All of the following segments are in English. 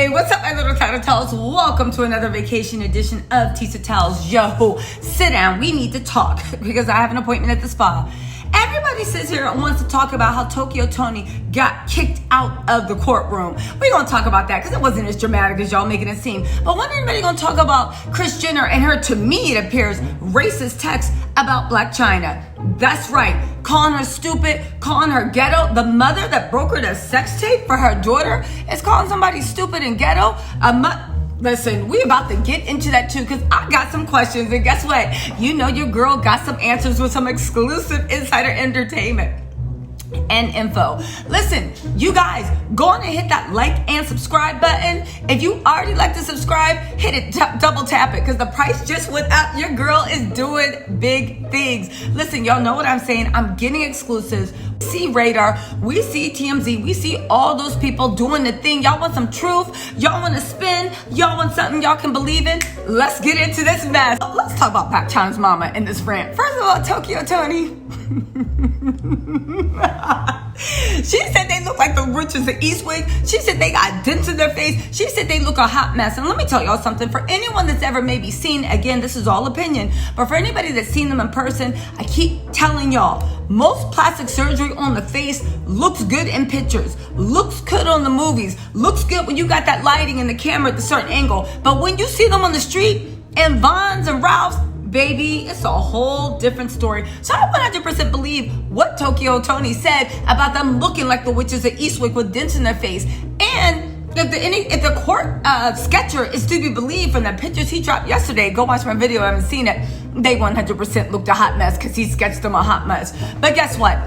Hey, what's up, my little tattletales? Welcome to another vacation edition of TO Tokyo. Yo, sit down. We need to talk because I have an appointment at the spa. Everybody sits here and wants to talk about how Tokyo Toni got kicked out of the courtroom. We're going to talk about that because it wasn't as dramatic as y'all making it seem. But when everybody going to talk about Kris Jenner and her, to me it appears, racist text about Blac Chyna. That's right. Calling her stupid, calling her ghetto. The mother that brokered a sex tape for her daughter is calling somebody stupid and ghetto. Listen, we about to get into that too because I got some questions, and guess what? You know your girl got some answers with some exclusive insider entertainment and info. Listen, you guys, go on and hit that like and subscribe button. If you already like to subscribe, hit it, double tap it, because the price just went up. Your girl is doing big things. Listen, y'all know what I'm saying. I'm getting exclusives. We see Radar, we see TMZ, we see all those people doing the thing. Y'all want some truth? Y'all want to spin? Y'all want something y'all can believe in? Let's get into this mess. Let's talk about Blac Chyna's mama in this rant. First of all, Tokyo Toni. She said they look like the witches of Eastwick. She said they got dents in their face. She said they look a hot mess. And let me tell y'all something. For anyone that's ever maybe seen, again, this is all opinion, but for anybody that's seen them in person, I keep telling y'all, most plastic surgery on the face looks good in pictures, looks good on the movies, looks good when you got that lighting and the camera at a certain angle. But when you see them on the street, and Vons and Ralph's, baby, it's a whole different story. So I 100% believe what Tokyo Toni said about them looking like the witches of Eastwick with dents in their face. And if the court sketcher is to be believed from the pictures he dropped yesterday, go watch my video, I haven't seen it, they 100% looked a hot mess because he sketched them a hot mess. But guess what?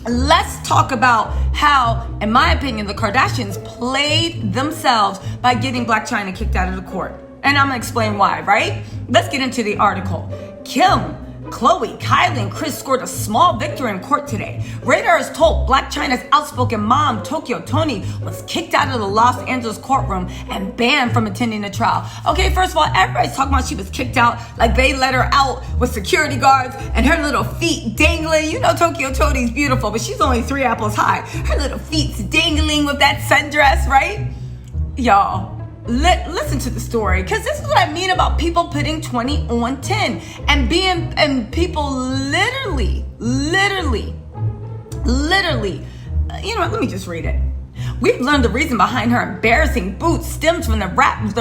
Let's talk about how, in my opinion, the Kardashians played themselves by getting Blac Chyna kicked out of the court. And I'm gonna explain why, right? Let's get into the article. Kim, Khloe, Kylie, and Kris scored a small victory in court today. Radar is told Blac Chyna's outspoken mom, Tokyo Toni, was kicked out of the Los Angeles courtroom and banned from attending the trial. Okay, first of all, everybody's talking about she was kicked out like they let her out with security guards and her little feet dangling. You know Tokyo Toni's beautiful, but she's only 3 apples high. Her little feet's dangling with that sundress, right? Y'all, listen to the story, because this is what I mean about people putting 20 on 10 and people literally, you know what, let me just read it. We've learned the reason behind her embarrassing boots stems from the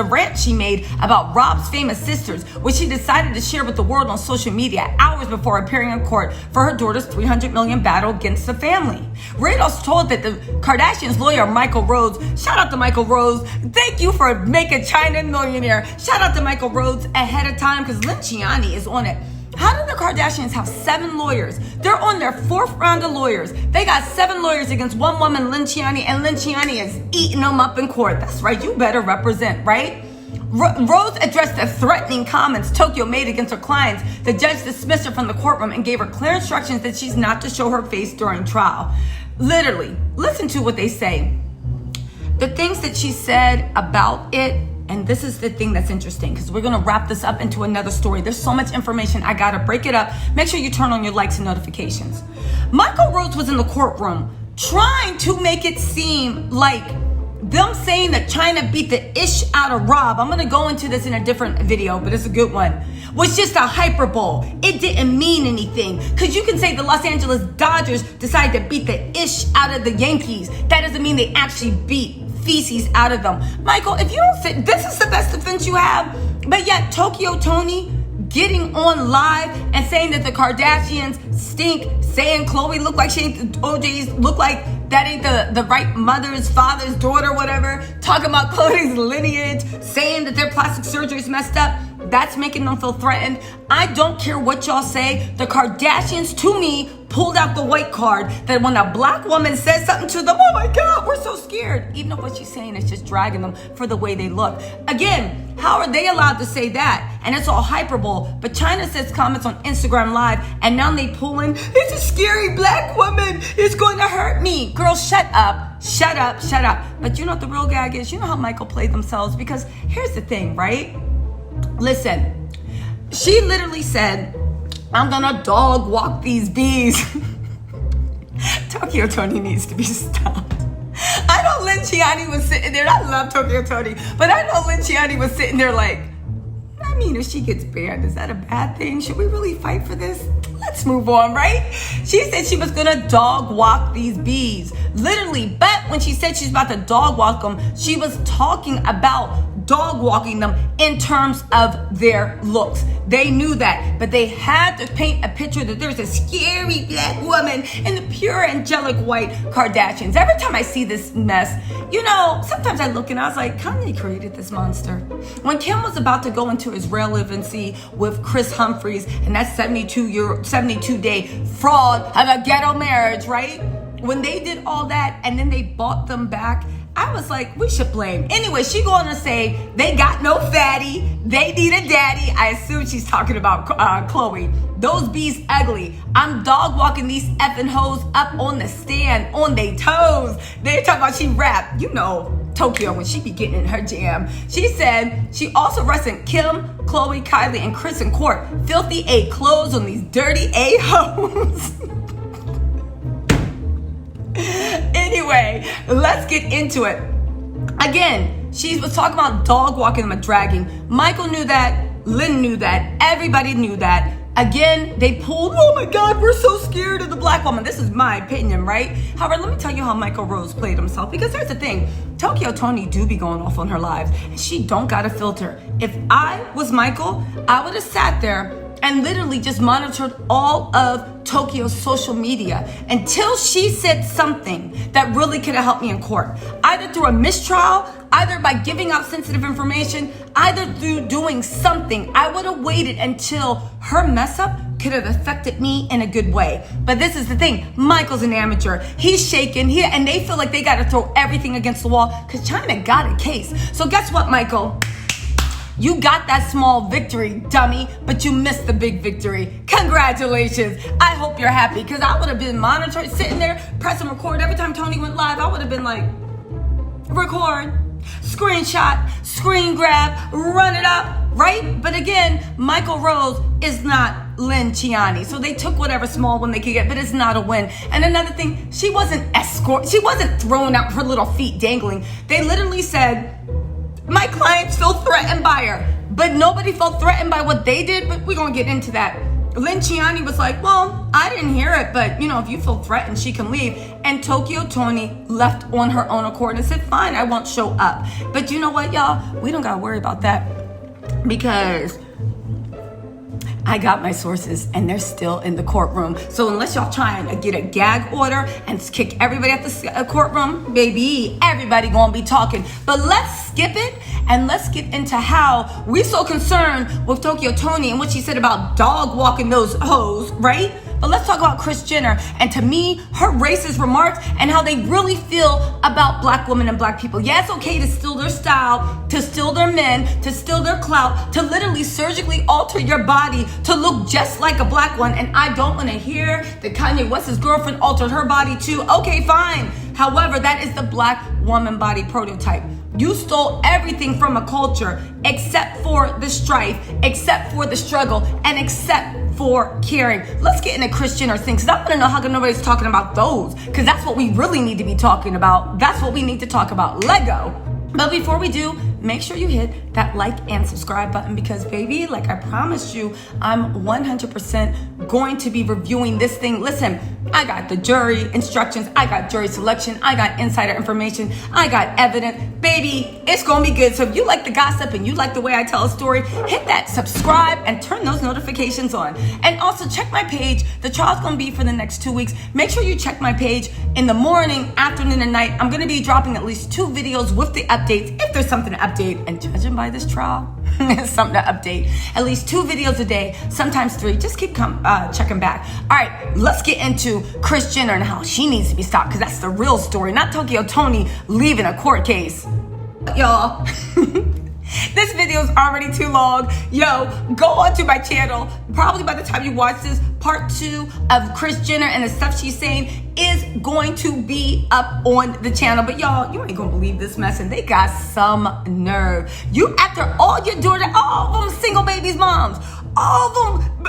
rant she made about Rob's famous sisters, which she decided to share with the world on social media hours before appearing in court for her daughter's $300 million battle against the family. Rados told that the Kardashians' lawyer, Michael Rhodes, shout out to Michael Rhodes, thank you for making Chyna a millionaire. Shout out to Michael Rhodes ahead of time, because Linciani is on it. How did the Kardashians have 7 lawyers? They're on their 4th round of lawyers. They got 7 lawyers against one woman, Linciani, and Linciani is eating them up in court. That's right, you better represent, right? Rose addressed the threatening comments Tokyo made against her clients. The judge dismissed her from the courtroom and gave her clear instructions that she's not to show her face during trial. Literally, listen to what they say. The things that she said about it, and this is the thing that's interesting, because we're going to wrap this up into another story. There's so much information. I got to break it up. Make sure you turn on your likes and notifications. Michael Rhodes was in the courtroom trying to make it seem like them saying that Chyna beat the ish out of Rob. I'm going to go into this in a different video, but it's a good one. Was just a hyperbole. It didn't mean anything. Because you can say the Los Angeles Dodgers decided to beat the ish out of the Yankees. That doesn't mean they actually beat feces out of them. Michael, if you don't say this is the best defense you have, but yet Tokyo Toni getting on live and saying that the Kardashians stink, saying Khloe look like she ain't, OJ's look like that ain't the right mother's, father's, daughter, whatever, talking about Khloe's lineage, saying that their plastic surgery's messed up, that's making them feel threatened. I don't care what y'all say. The Kardashians, to me, pulled out the white card that when a black woman says something to them, oh my God, we're so scared. Even if what she's saying is just dragging them for the way they look. Again, how are they allowed to say that? And it's all hyperbole. But Chyna says comments on Instagram Live, and now they pull in, it's a scary black woman. It's going to hurt me. Girl, shut up. Shut up. Shut up. But you know what the real gag is? You know how Michael played themselves? Because here's the thing, right? Listen, she literally said, I'm gonna dog walk these bees. Tokyo Toni needs to be stopped. I don't Lynn Chiani was sitting there. I love Tokyo Toni, but I know Lynn Chiani was sitting there like, I mean, if she gets banned, is that a bad thing? Should we really fight for this? Let's move on, right? She said she was gonna dog walk these bees. Literally, but when she said she's about to dog walk them, she was talking about dog walking them in terms of their looks. They knew that, but they had to paint a picture that there's a scary black woman in the pure angelic white Kardashians. Every time I see this mess, you know, sometimes I look and I was like, Kanye created this monster. When Kim was about to go into his relevancy with Kris Humphries and that 72-day fraud of a ghetto marriage, right? When they did all that and then they bought them back, I was like, we should blame. Anyway, she going to say they got no fatty. They need a daddy. I assume she's talking about Khloe. Those bees ugly. I'm dog walking these effing hoes up on the stand, on they toes. They talking about she rap. You know, Tokyo, when she be getting in her jam. She said she also arrested Kim, Khloe, Kylie, and Kris in court. Filthy A clothes on these dirty A hoes. Anyway, let's get into it. Again, she was talking about dog walking them and dragging. Michael knew that. Lynn knew that. Everybody knew that. Again, they pulled, oh my God, we're so scared of the black woman. This is my opinion, right? However, let me tell you how Michael Rose played himself. Because here's the thing. Tokyo Toni do be going off on her lives. And she don't got a filter. If I was Michael, I would have sat there and literally just monitored all of Tokyo's social media until she said something that really could have helped me in court. Either through a mistrial, either by giving out sensitive information, either through doing something. I would have waited until her mess up could have affected me in a good way. But this is the thing. Michael's an amateur. He's shaking here, and they feel like they got to throw everything against the wall because Chyna got a case. So guess what, Michael? You got that small victory, dummy, but you missed the big victory. Congratulations. I hope you're happy because I would have been monitoring, sitting there, pressing record. Every time Toni went live, I would have been like, record, screenshot, screen grab, run it up, right? But again, Michael Rose is not Lynn Chiani. So they took whatever small one they could get, but it's not a win. And another thing, she wasn't she wasn't throwing out her little feet dangling. They literally said, my clients feel threatened by her, but nobody felt threatened by what they did, but we're going to get into that. Lynn Chiani was like, well, I didn't hear it, but, you know, if you feel threatened, she can leave. And Tokyo Toni left on her own accord and said, fine, I won't show up. But you know what, y'all? We don't got to worry about that because I got my sources and they're still in the courtroom. So unless y'all trying to get a gag order and kick everybody at the courtroom, baby, everybody gonna be talking. But let's skip it and let's get into how we're so concerned with Tokyo Toni and what she said about dog walking those hoes, right? But let's talk about Kris Jenner and, to me, her racist remarks and how they really feel about black women and black people. Yeah, it's okay to steal their style, to steal their men, to steal their clout, to literally surgically alter your body to look just like a black one. And I don't want to hear that Kanye West's girlfriend altered her body too. Okay, fine. However, that is the black woman body prototype. You stole everything from a culture except for the strife, except for the struggle, and except for caring. Let's get into Kris Jenner things, because I want to know how come nobody's talking about those, because that's what we really need to be talking about. That's what we need to talk about. Lego. But before we do, make sure you hit that like and subscribe button because, baby, like I promised you, I'm 100% going to be reviewing this thing. Listen, I got the jury instructions. I got jury selection. I got insider information. I got evidence. Baby, it's going to be good. So if you like the gossip and you like the way I tell a story, hit that subscribe and turn those notifications on. And also check my page. The trial's going to be for the next 2 weeks. Make sure you check my page in the morning, afternoon, and night. I'm going to be dropping at least 2 videos with the updates if there's something to update. And judging by this trial, there's something to update. At least 2 videos a day, sometimes 3. Just keep checking back. All right, let's get into Kris Jenner and how she needs to be stopped, because that's the real story, not Tokyo Toni leaving a court case. Y'all, this video is already too long. Yo, go onto my channel. Probably by the time you watch this, part 2 of Kris Jenner and the stuff she's saying is going to be up on the channel. But y'all, you ain't gonna believe this mess, and they got some nerve. You, after all your daughter, all of them single babies moms, all of them,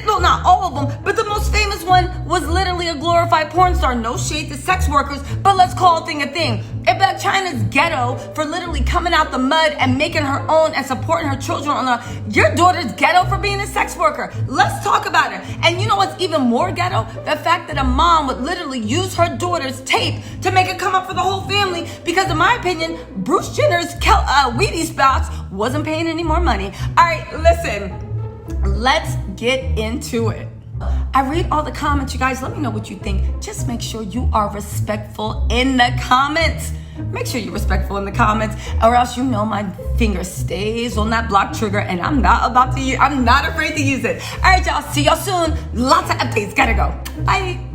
no, not all of them, but the most famous one was literally a glorified porn star. No shade to sex workers, but let's call a thing a thing. And Blac Chyna's Ghetto for literally coming out the mud and making her own and supporting her children on your daughter's Ghetto for being a sex worker. Let's talk about it. And you know what's even more ghetto? The fact that a mom would literally use her daughter's tape to make it come up for the whole family, because in my opinion, Bruce Jenner's Wheaties box wasn't paying any more money. All right, listen. Let's get into it. I read all the comments, you guys. Let me know what you think. Just make sure you are respectful in the comments. Make sure you're respectful in the comments, or else you know my finger stays on that block trigger, and I'm not afraid to use it. All right, y'all. See y'all soon. Lots of updates. Gotta go. Bye.